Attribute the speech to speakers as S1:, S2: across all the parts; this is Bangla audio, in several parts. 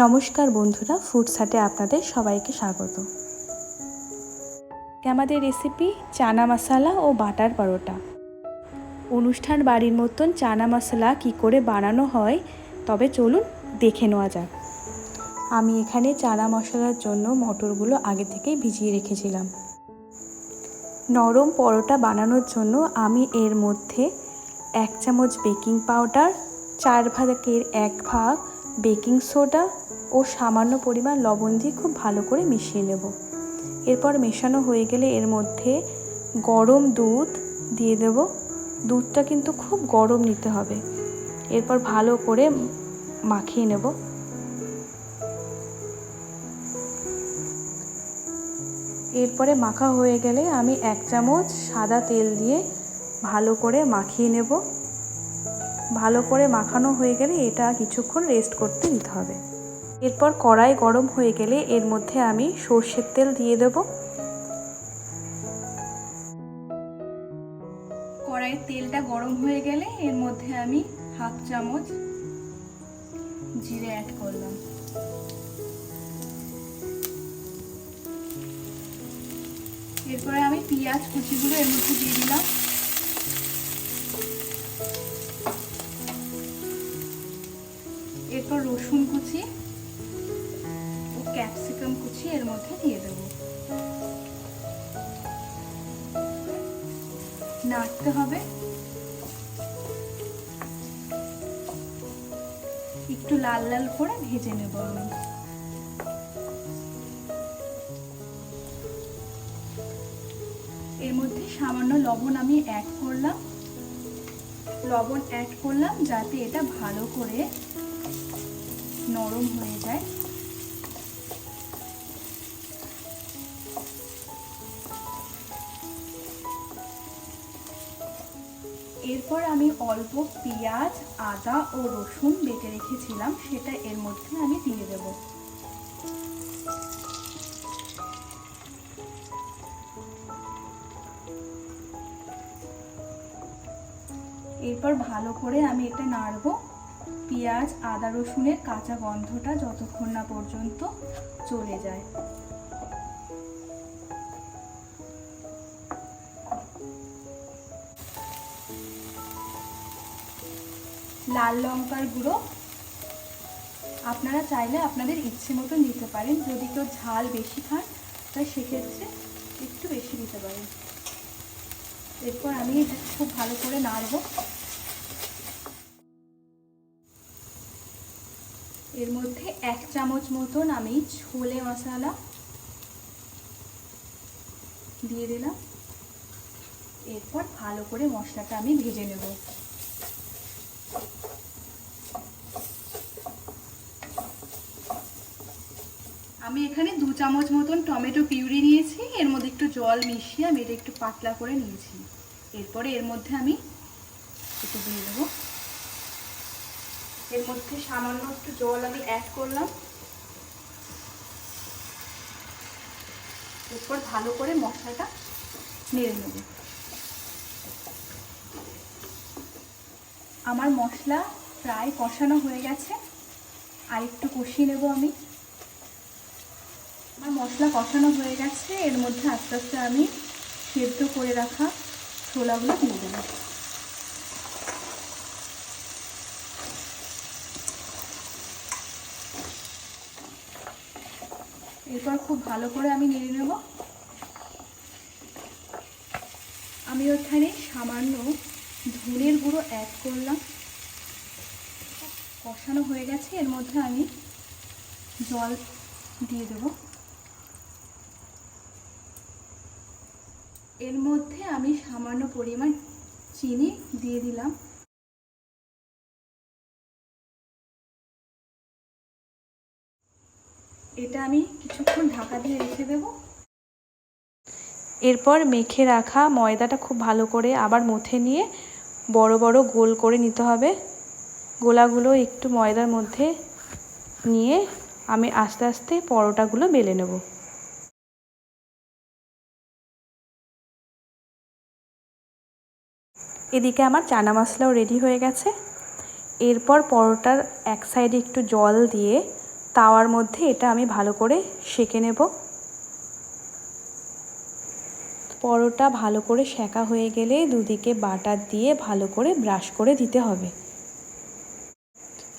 S1: নমস্কার বন্ধুরা, ফুডস হাটে আপনাদের সবাইকে স্বাগত। আমাদের রেসিপি চানা মশলা ও বাটার পরোটা। অনুষ্ঠান বাড়ির মতন চানা মশলা কি করে বানানো হয় তবে চলুন দেখে নেওয়া যাক। আমি এখানে চানা মশলার জন্য মটরগুলো আগে থেকেই ভিজিয়ে রেখেছিলাম। নরম পরোটা বানানোর জন্য আমি এর মধ্যে 1 চামচ বেকিং পাউডার, 4 ভাগের 1 ভাগ বেকিং সোডা ও সামান্য পরিমাণ লবণ দিয়ে খুব ভালো করে মিশিয়ে নেব। এরপর মেশানো হয়ে গেলে এর মধ্যে গরম দুধ দিয়ে দেব। দুধটা কিন্তু খুব গরম নিতে হবে। এরপর ভালো করে মাখিয়ে নেব। এরপরে মাখা হয়ে গেলে আমি 1 চামচ সাদা তেল দিয়ে ভালো করে মাখিয়ে নেব। ভালো করে মাখানো হয়ে গেলে এটা কিছুক্ষণ রেস্ট করতে দিতে হবে। এরপর কড়াই গরম হয়ে গেলে এর মধ্যে আমি সর্ষের তেল দিয়ে দেব। কড়াইয়ের তেলটা গরম হয়ে গেলে এর মধ্যে আমি 1/2 চামচ জিরে অ্যাড করলাম। এরপরে আমি পেঁয়াজ কুচিগুলো এর মধ্যে দিয়ে দিলাম। এরপর রসুন কুচি ও ক্যাপসিকাম কুচি এর মধ্যে দিয়ে দেব। নাড়তে হবে। একটু লাল লাল করে ভেজে নেব আমি। এর মধ্যে সামান্য লবণ আমি অ্যাড করলাম। লবণ অ্যাড করলাম যাতে এটা ভালো করে নরম হয়ে যায়। এরপর আমি অল্প পেঁয়াজ, আদা ও রসুন বেটে রেখেছিলাম সেটা এর মধ্যে আমি দিয়ে দেব। এরপর ভালো করে আমি এটা নাড়ব। পেঁয়াজ, আদা, রসুনের কাঁচা গন্ধটা যতক্ষণ না পর্যন্ত চলে যায়। লাল লঙ্কার গুঁড়ো আপনারা চাইলে আপনাদের ইচ্ছে মতন দিতে পারেন। যদি কেউ ঝাল বেশি খান তাই সেক্ষেত্রে একটু বেশি দিতে পারেন। এরপর আমি এটা খুব ভালো করে নাড়ব। এর মধ্যে 1 চামচ মতন আমি ছোলে মশলা দিয়ে দিলাম। এরপর ভালো করে মশলাটা আমি ভেজে নেব। আমি এখানে 2 চামচ মতন টমেটো পিউরি নিয়েছি। এর মধ্যে একটু জল মিশিয়ে আমি এটা একটু পাতলা করে নিয়েছি। এরপরে এর মধ্যে আমি একটু দিয়ে দেবো। এর মধ্যে সামান্য একটু জল আমি অ্যাড করলাম। এরপর ভালো করে মশলাটা নেড়ে নেব। আমার মশলা প্রায় কষানো হয়ে গেছে। আর একটু কষিয়ে নেব আমি। আমার মশলা কষানো হয়ে গেছে। এর মধ্যে আস্তে আস্তে আমি সেদ্ধ করে রাখা ছোলাগুলো দিয়ে দেবো। এরপর খুব ভালো করে আমি নেড়ে নেব। আমি ওখানে সামান্য ধনের গুঁড়ো অ্যাড করলাম। কষানো হয়ে গেছে। এর মধ্যে আমি জল দিয়ে দেব। এর মধ্যে আমি সামান্য পরিমাণ চিনি দিয়ে দিলাম। এটা আমি কিছুক্ষণ ঢাকা দিয়ে রেখে দেব। এরপর মেখে রাখা ময়দাটা খুব ভালো করে আবার মথে নিয়ে বড় বড় গোল করে নিতে হবে। গোলাগুলো একটু ময়দার মধ্যে নিয়ে আমি আস্তে আস্তে পরোটাগুলো বেলে নেব। এদিকে আমার চানা মশলাও রেডি হয়ে গেছে। এরপর পরোটার এক সাইডে একটু জল দিয়ে তাওয়ার মধ্যে এটা আমি ভালো করে সেঁকে নেব। পরোটা ভালো করে সেঁকা হয়ে গেলে দুদিকে বাটার দিয়ে ভালো করে ব্রাশ করে দিতে হবে।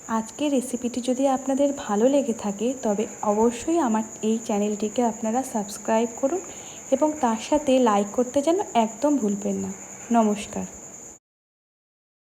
S1: আজকের রেসিপিটি যদি আপনাদের ভালো লেগে থাকে তবে অবশ্যই আমার এই চ্যানেলটিকে আপনারা সাবস্ক্রাইব করুন এবং তার সাথে লাইক করতে যেন একদম ভুলবেন না। নমস্কার।